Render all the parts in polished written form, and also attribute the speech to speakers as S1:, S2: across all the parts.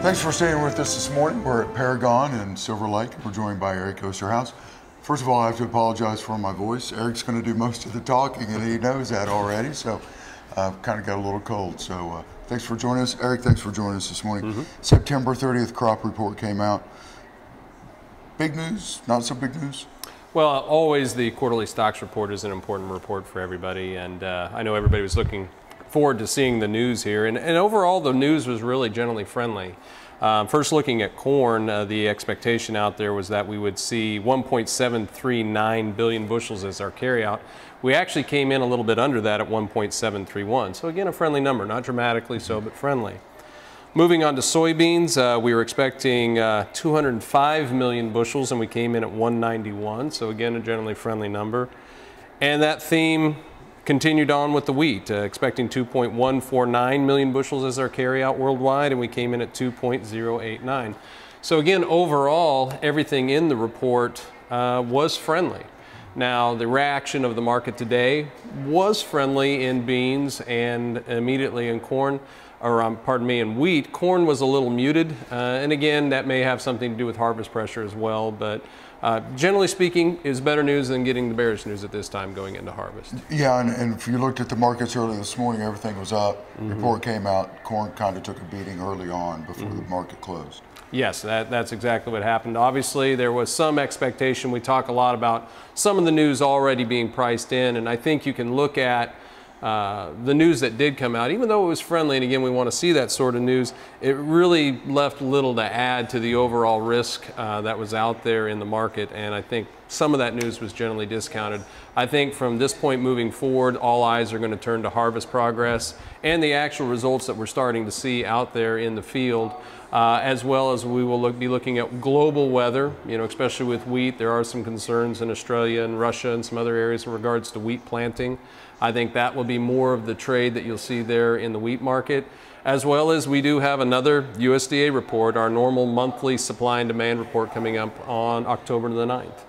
S1: Thanks for staying with us this morning. We're at Paragon in Silver Lake. We're joined by Eric Osterhaus. First of all, I have to apologize for my voice. Eric's going to do most of the talking, and he knows that already, so I've kind of got a little cold. So thanks for joining us. Eric, thanks for joining us this morning. September 30th crop report came out. Big news, not so big news?
S2: Well, always the quarterly stocks report is an important report for everybody, and I know everybody was looking forward to seeing the news here, and overall the news was really generally friendly. First, looking at corn, the expectation out there was that we would see 1.739 billion bushels as our carryout. We actually came in a little bit under that at 1.731. So again, a friendly number, not dramatically so, but friendly. Moving on to soybeans, we were expecting 205 million bushels, and we came in at 191. So again, a generally friendly number. And that theme continued on with the wheat, expecting 2.149 million bushels as our carryout worldwide, and we came in at 2.089. So again, overall, everything in the report was friendly. Now, the reaction of the market today was friendly in beans and immediately in corn, or pardon me, in wheat. Corn was a little muted, and again, that may have something to do with harvest pressure as well, but generally speaking, is better news than getting the bearish news at this time going into harvest.
S1: Yeah, and if you looked at the markets early this morning, everything was up. Report came out, corn kind of took a beating early on before the market closed. Yes,
S2: that's exactly what happened. Obviously, there was some expectation. We talk a lot about some of the news already being priced in, and I think you can look at the news that did come out, even though it was friendly, and again, we want to see that sort of news, it really left little to add to the overall risk that was out there in the market, and I think some of that news was generally discounted. I think from this point moving forward, all eyes are going to turn to harvest progress and the actual results that we're starting to see out there in the field, as well as we will be looking at global weather, especially with wheat. There are some concerns in Australia and Russia and some other areas in regards to wheat planting. I think that will be more of the trade that you'll see there in the wheat market, as well as we do have another USDA report, our normal monthly supply and demand report coming up on October the 9th.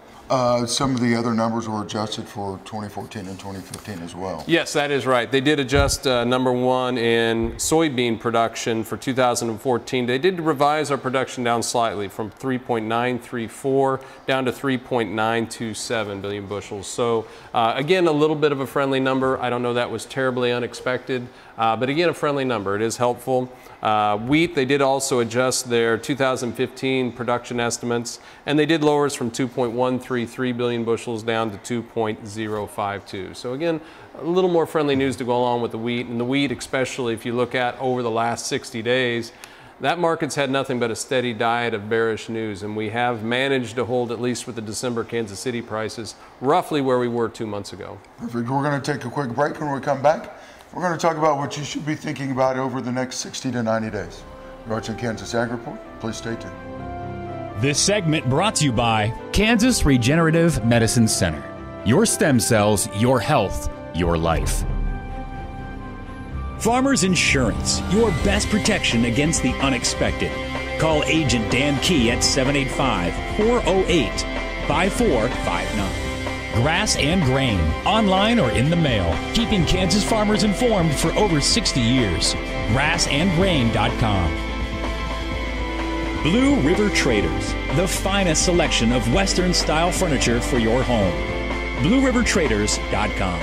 S1: Some of the other numbers were adjusted for 2014 and 2015 as well.
S2: Yes, that is right. They did adjust number one in soybean production for 2014. They did revise our production down slightly from 3.934 down to 3.927 billion bushels. So again, a little bit of a friendly number. I don't know that was terribly unexpected, but again, a friendly number. It is helpful. Wheat, they did also adjust their 2015 production estimates, and they did lower us from 2.133 billion bushels down to 2.052. So again, a little more friendly news to go along with the wheat. And the wheat, especially if you look at over the last 60 days, that market's had nothing but a steady diet of bearish news, and we have managed to hold, at least with the December Kansas City prices, roughly where we were 2 months ago.
S1: Perfect. We're going to take a quick break. When we come back, we're going to talk about what you should be thinking about over the next 60 to 90 days. You're watching Kansas Ag Report. Please stay tuned.
S3: This segment brought to you by Kansas Regenerative Medicine Center. Your stem cells, your health, your life. Farmers Insurance, your best protection against the unexpected. Call Agent Dan Key at 785-408-5459. Grass and Grain, online or in the mail, keeping Kansas farmers informed for over 60 years. GrassandGrain.com. Blue River Traders, the finest selection of Western-style furniture for your home. BlueRiverTraders.com.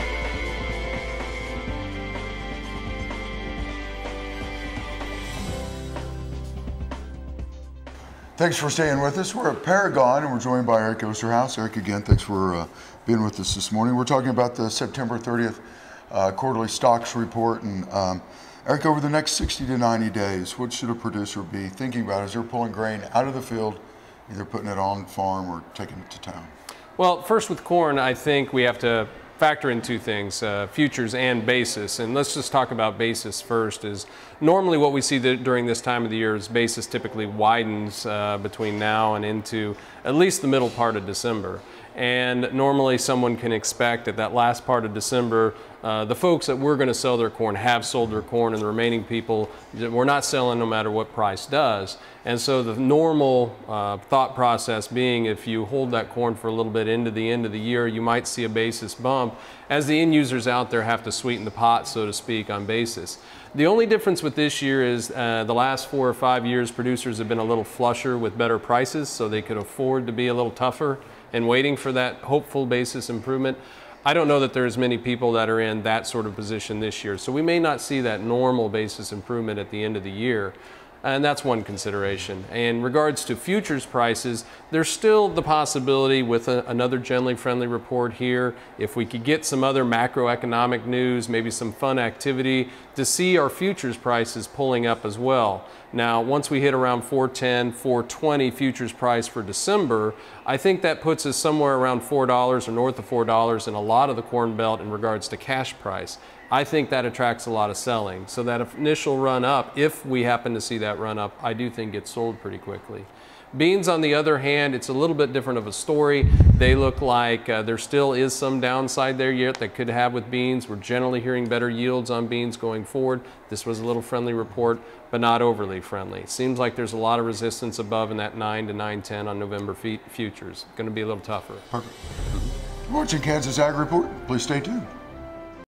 S1: Thanks for staying with us. We're at Paragon, and we're joined by Eric Osterhaus. Eric, again, thanks for being with us this morning. We're talking about the September 30th quarterly stocks report. And Eric, over the next 60 to 90 days, what should a producer be thinking about as they're pulling grain out of the field, either putting it on farm or taking it to town?
S2: Well, first with corn, I think we have to factor in two things, futures and basis. And let's just talk about basis first. Is normally what we see during this time of the year is basis typically widens between now and into at least the middle part of December. And normally someone can expect at that last part of December, the folks that were going to sell their corn have sold their corn, and the remaining people we're not selling no matter what price does. And so the normal thought process being, if you hold that corn for a little bit into the end of the year, you might see a basis bump as the end users out there have to sweeten the pot, so to speak, on basis. The only difference with this year is the last 4 or 5 years, producers have been a little flusher with better prices, so they could afford to be a little tougher and waiting for that hopeful basis improvement. I don't know that there's many people that are in that sort of position this year, so we may not see that normal basis improvement at the end of the year. And that's one consideration. In regards to futures prices, there's still the possibility with another generally friendly report here, if we could get some other macroeconomic news, maybe some fun activity, to see our futures prices pulling up as well. Now, once we hit around 410, 420 futures price for December, I think that puts us somewhere around $4 or north of $4 in a lot of the Corn Belt in regards to cash price. I think that attracts a lot of selling. So that initial run up, if we happen to see that run up, I do think gets sold pretty quickly. Beans, on the other hand, it's a little bit different of a story. They look like there still is some downside there yet that could have with beans. We're generally hearing better yields on beans going forward. This was a little friendly report, but not overly friendly. It seems like there's a lot of resistance above in that 9 to 9.10 on November futures. Going to be a little tougher.
S1: Perfect. Watching Kansas Ag Report. Please stay tuned.